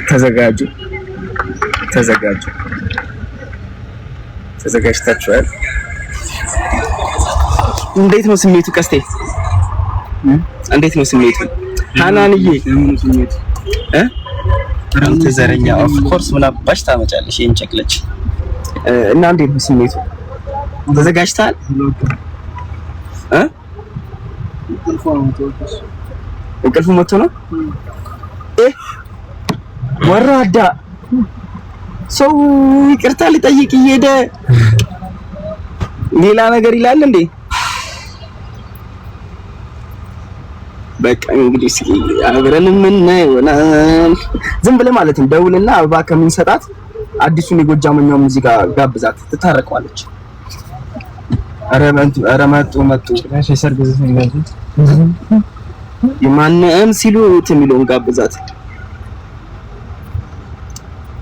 ተዘጋጁ ተዘጋጁ ተዘጋጅታችኋል? እንዴት ነው ስሜቱ? ቀስቴ እንዴት ነው ስሜቱ? ሃናንዬ አንተ ዘረኛ ኦፍ ኮርስ ምን አባሽ ታመጫለሽ? ይሄን ጨቅለች እና እንዴት ነው ስሜቱ? ተዘጋጅታል? እንቅልፍ መጥቶ ነው ወራዳ ሰው ይቅርታ ሊጠይቅ እየሄደ ሌላ ነገር ይላል እንዴ? በቃ እንግዲህ እስኪ አብረን ምን ይሆናል። ዝም ብለህ ማለት ነው ደውልና አበባ ከምንሰጣት አዲሱን የጎጃመኛው ሙዚቃ ጋብዛት ትታረቀዋለች። ኧረ መጡ የሰርግ ዘፈን ጋብዛት የማንም ሲሉት የሚለውን ጋብዛት።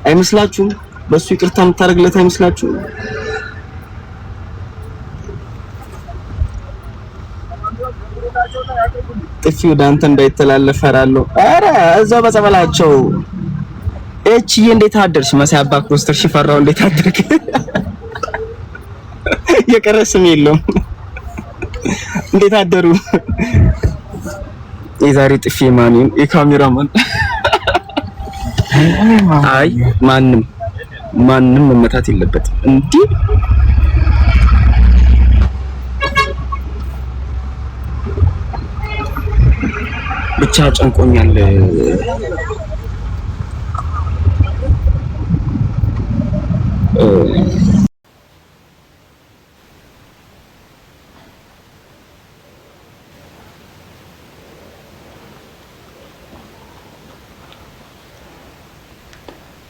አይመስላችሁም? በሱ ይቅርታ የምታደርግለት አይመስላችሁም? ጥፊ ወደ አንተ እንዳይተላለፍ ፈራለሁ። ኧረ እዛው በጸበላቸው። እቺዬ እንዴት አደርሽ? መሳይ አባ ኮስተር ሽፈራው እንዴት አደርክ? የቀረ ስም የለውም። እንዴት አደሩ? የዛሬ ጥፊ ማንንም የካሜራማን አይ ማንም መመታት የለበትም እንዴ። ብቻ ጨንቆኛል።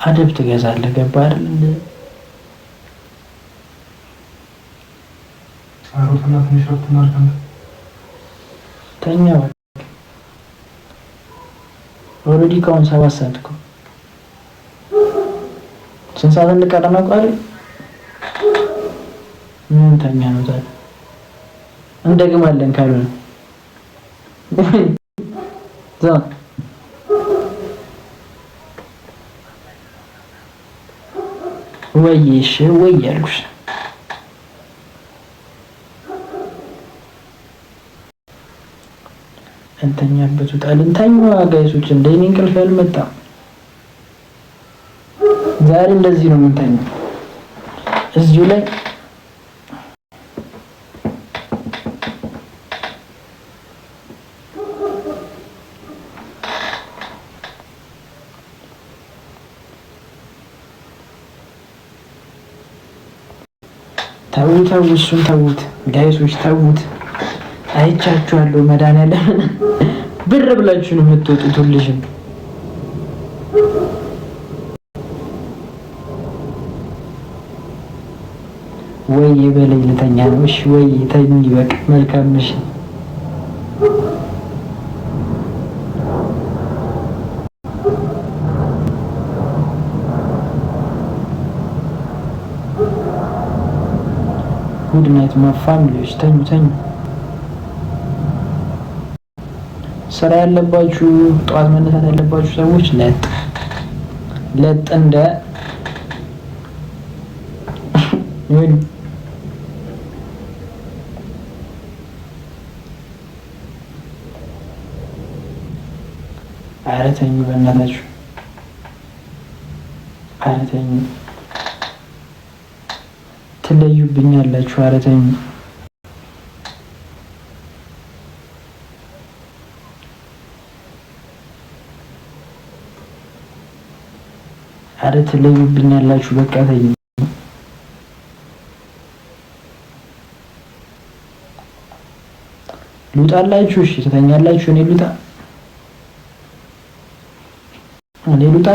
አደብ ትገዛለህ። ገባህ አይደል? አሮፍና ትንሽ ወጥተን አርገን ተኛ። ኦልሬዲ ከአሁን 7 ሰዓት እኮ ስንት ሰዓት እንደቀረን አውቃለሁ። ምን ተኛ ነው ታዲያ? እንደግማለን ካልሆነ ወይሽ ወይ ያልኩሽ እንተኛበት ውጣልን። ተኛ ጋይሶች፣ እንደኔ እንቅልፍ አልመጣም ዛሬ። እንደዚህ ነው የምንተኛው እዚሁ ላይ ተው እሱን ተውት ጋይሶች ተውት። አይቻችኋለሁ። መድኃኒዓለም ብር ብላችሁ ነው የምትወጡት ሁልሽም። ወይ በለኝ ልተኛ ነው። እሺ ወይ ተኝ በቃ መልካም። እሺ ጉድ ናይት ማይ ፋሚሊዎች፣ ተኙ። ስራ ያለባችሁ ጠዋት መነሳት ያለባችሁ ሰዎች ለጥ እንደ ይሁን። ኧረ ተኙ በእናታችሁ፣ ኧረ ተኙ። ትለዩብኛላችሁ። ኧረ ተኙ። ኧረ ትለዩብኛላችሁ። በቃ ተኙ። ልውጣላችሁ? እሺ ትተኛላችሁ? እኔ ልውጣ?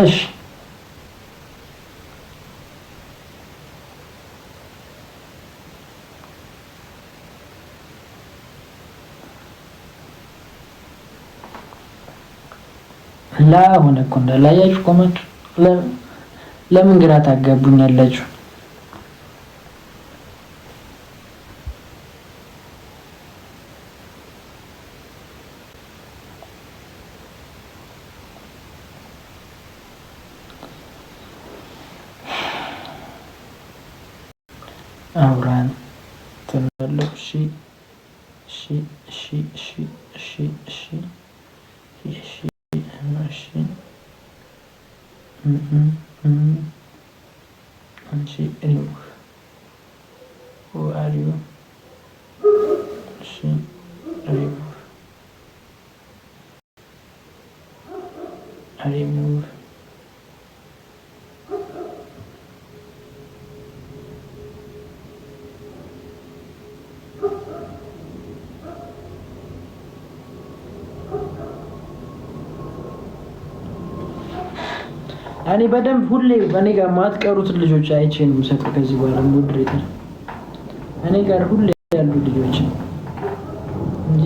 እሺ ሆነ እኮ እንዳላያችሁ ኮመንት ለምን ግራ ታጋቡኛላችሁ? አውራን ትናለው። እሺ እሺ እሺ እሺ እሺ እሺ እሺ እሺ አንቺ እኔው አሪው እሺ አሪው አሪው እኔ በደንብ ሁሌ በእኔ ጋር ማትቀሩትን ልጆች አይቼ ነው የምሰጠው። ከዚህ በኋላ ሞዴሬተር እኔ ጋር ሁሌ ያሉ ልጆች እንጂ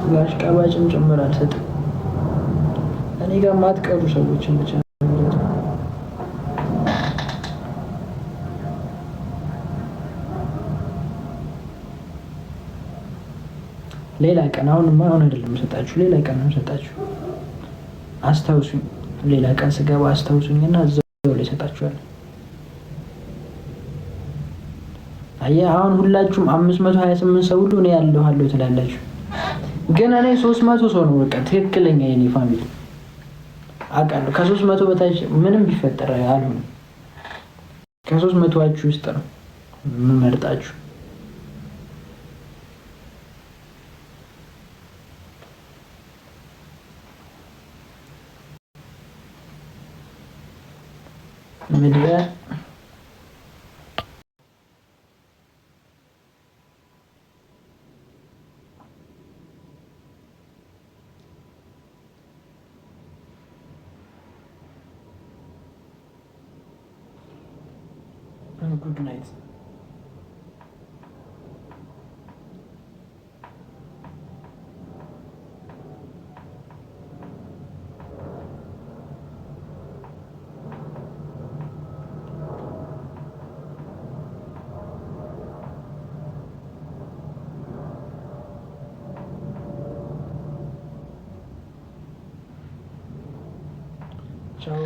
ለአሽቃባጭም ጭምር አልሰጥም። እኔ ጋር ማትቀሩ ሰዎችን ብቻ ነው። ሌላ ቀን አሁን አይደለም የምሰጣችሁ፣ ሌላ ቀን ነው የምሰጣችሁ። አስታውሱኝ። ሌላ ቀን ስገባ አስታውሱኝና እዛው ላይ እሰጣችኋለሁ። አየህ አሁን ሁላችሁም 528 ሰው ሁሉ እኔ ያለሁ ትላላችሁ፣ ግን እኔ 300 ሰው ነው በቃ ትክክለኛ የኔ ፋሚሊ አውቃለሁ። ከ300 በታች ምንም ቢፈጠር አልሆነም። ከ300ዎቹ ውስጥ ነው የምመርጣችሁ። ምድረ ጉድ ናይት ቻው።